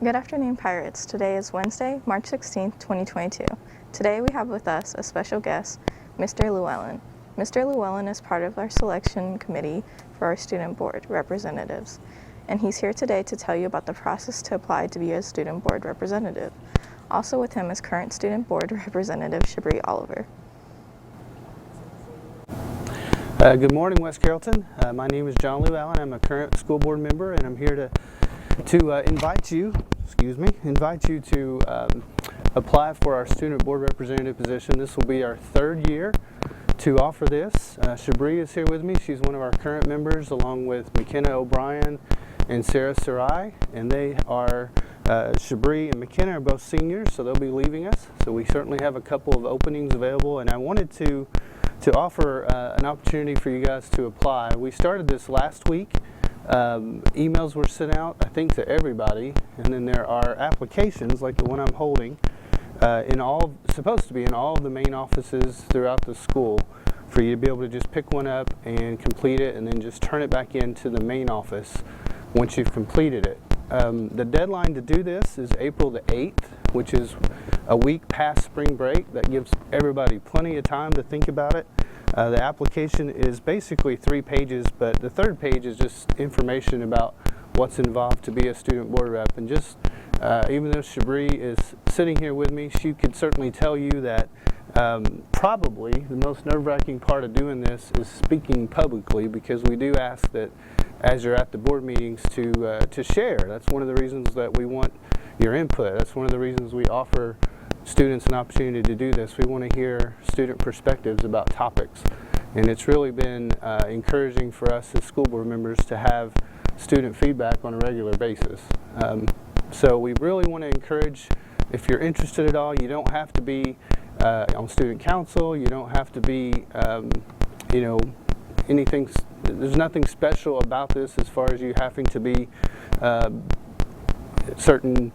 Good afternoon, Pirates. Today is Wednesday, March 16th, 2022. Today we have with us a special guest, Mr. Llewellyn. Mr. Llewellyn is part of our selection committee for our student board representatives, and he's here today to tell you about the process to apply to be a student board representative. Also with him is current student board representative Shabri Oliver. Good morning, West Carrollton. My name is John Llewellyn. I'm a current school board member, and I'm here to invite you to apply for our student board representative position. This will be our third year to offer this. Shabri is here with me. She's one of our current members, along with McKenna O'Brien and Sarah Sarai, and they are Shabri and McKenna are both seniors, so they'll be leaving us. So we certainly have a couple of openings available, and I wanted to offer an opportunity for you guys to apply. We started this last week. Emails were sent out, I think, to everybody, and then there are applications like the one I'm holding supposed to be in all of the main offices throughout the school for you to be able to just pick one up and complete it, and then just turn it back into the main office once you've completed it. The deadline to do this is April the 8th, which is a week past spring break. That gives everybody plenty of time to think about it. The application is basically 3 pages, but the third page is just information about what's involved to be a student board rep. And just even though Shabri is sitting here with me, she could certainly tell you that probably the most nerve-wracking part of doing this is speaking publicly, because we do ask that as you're at the board meetings to share. That's one of the reasons that we want your input. That's one of the reasons we offer students an opportunity to do this. We want to hear student perspectives about topics, and it's really been encouraging for us as school board members to have student feedback on a regular basis. So we really want to encourage, if you're interested at all, you don't have to be on student council, you don't have to be anything. There's nothing special about this as far as you having to be certain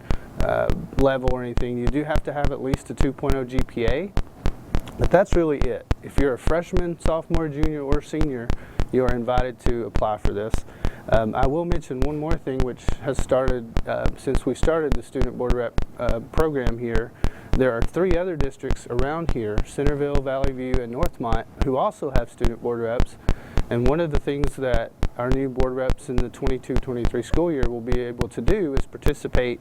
level or anything. You do have to have at least a 2.0 GPA, but that's really it. If you're a freshman, sophomore, junior, or senior, you are invited to apply for this. I will mention one more thing, which has started since we started the student board rep program here. There are 3 other districts around here, Centerville, Valley View, and Northmont, who also have student board reps. And one of the things that our new board reps in the 22-23 school year will be able to do is participate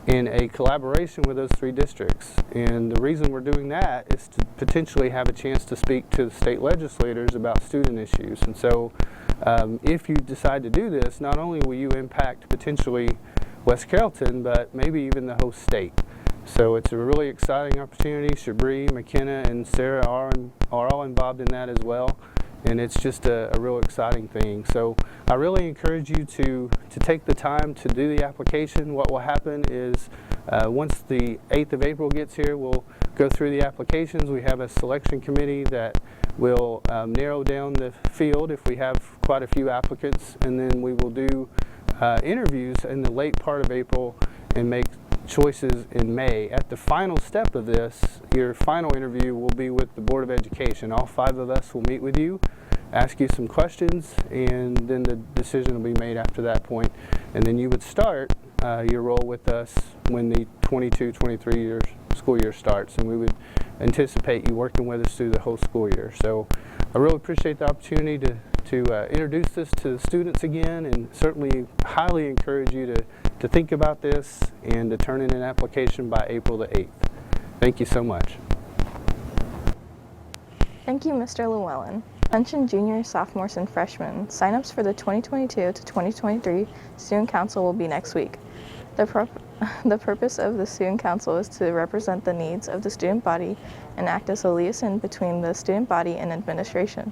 in a collaboration with those 3 districts. And the reason we're doing that is to potentially have a chance to speak to the state legislators about student issues. And so if you decide to do this, not only will you impact potentially West Carrollton, but maybe even the whole state. So it's a really exciting opportunity. Shabri, McKenna, and Sarah are all involved in that as well. And it's just a real exciting thing. So I really encourage you to take the time to do the application. What will happen is once the 8th of April gets here, we'll go through the applications. We have a selection committee that will narrow down the field if we have quite a few applicants, and then we will do interviews in the late part of April and make choices in May. At the final step of this, your final interview will be with the Board of Education. All 5 of us will meet with you, ask you some questions, and then the decision will be made after that point. And then you would start your role with us when the 22-23 school year starts, and we would anticipate you working with us through the whole school year. So I really appreciate the opportunity to introduce this to the students again, and certainly highly encourage you to think about this and to turn in an application by April the 8th. Thank you so much. Thank you, Mr. Llewellyn. Attention juniors, sophomores, and freshmen, sign-ups for the 2022 to 2023 Student Council will be next week. The purpose of the Student Council is to represent the needs of the student body and act as a liaison between the student body and administration.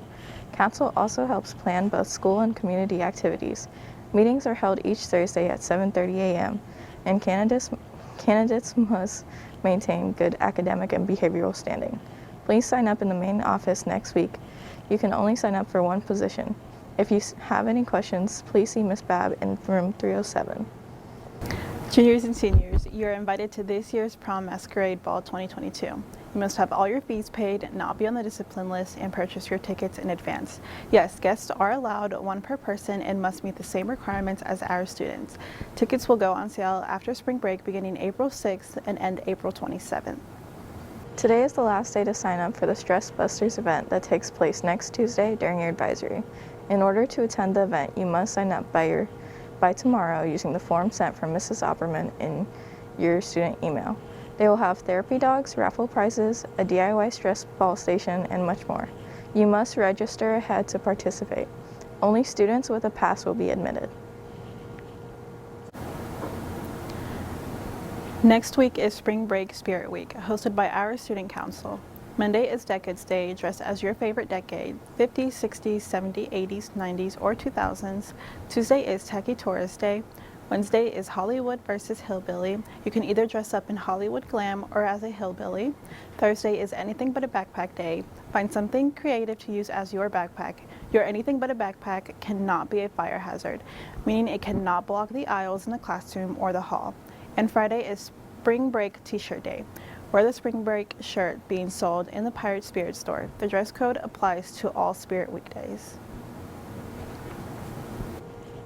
Council also helps plan both school and community activities. Meetings are held each Thursday at 7:30 a.m. and candidates must maintain good academic and behavioral standing. Please sign up in the main office next week. You can only sign up for 1 position. If you have any questions, please see Ms. Babb in room 307. Juniors and seniors, you are invited to this year's Prom Masquerade Ball 2022. You must have all your fees paid, not be on the discipline list, and purchase your tickets in advance. Yes, guests are allowed one per person and must meet the same requirements as our students. Tickets will go on sale after spring break beginning April 6th and end April 27th. Today is the last day to sign up for the Stress Busters event that takes place next Tuesday during your advisory. In order to attend the event, you must sign up by tomorrow using the form sent from Mrs. Opperman in your student email. They will have therapy dogs, raffle prizes, a DIY stress ball station, and much more. You must register ahead to participate. Only students with a pass will be admitted. Next week is Spring Break Spirit Week, hosted by our Student Council. Monday is Decades Day, dress as your favorite decade, 50s, 60s, 70s, 80s, 90s, or 2000s. Tuesday is Tacky Tourist Day. Wednesday is Hollywood versus Hillbilly. You can either dress up in Hollywood glam or as a hillbilly. Thursday is Anything But a Backpack Day. Find something creative to use as your backpack. Your anything but a backpack cannot be a fire hazard, meaning it cannot block the aisles in the classroom or the hall. And Friday is Spring Break T-shirt Day. Wear the Spring Break shirt being sold in the Pirate Spirit store. The dress code applies to all Spirit weekdays.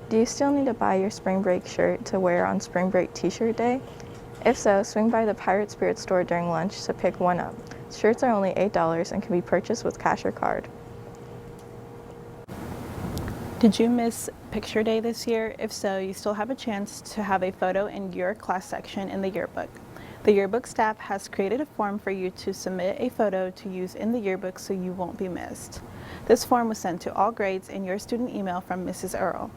Do you still need to buy your Spring Break shirt to wear on Spring Break T-shirt Day? If so, swing by the Pirate Spirit store during lunch to pick one up. Shirts are only $8 and can be purchased with cash or card. Did you miss Picture Day this year? If so, you still have a chance to have a photo in your class section in the yearbook. The yearbook staff has created a form for you to submit a photo to use in the yearbook so you won't be missed. This form was sent to all grades in your student email from Mrs. Earl.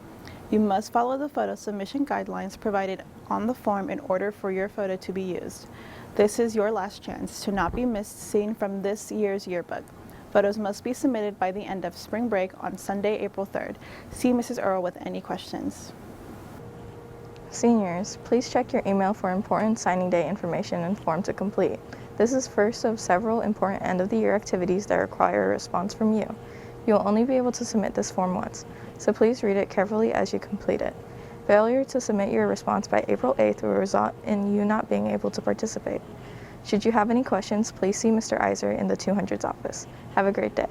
You must follow the photo submission guidelines provided on the form in order for your photo to be used. This is your last chance to not be missed seen from this year's yearbook. Photos must be submitted by the end of spring break on Sunday, April 3rd. See Mrs. Earl with any questions. Seniors, please check your email for important signing day information and form to complete. This is first of several important end-of-the-year activities that require a response from you. You will only be able to submit this form once, so please read it carefully as you complete it. Failure to submit your response by April 8th will result in you not being able to participate. Should you have any questions, please see Mr. Iser in the 200s office. Have a great day.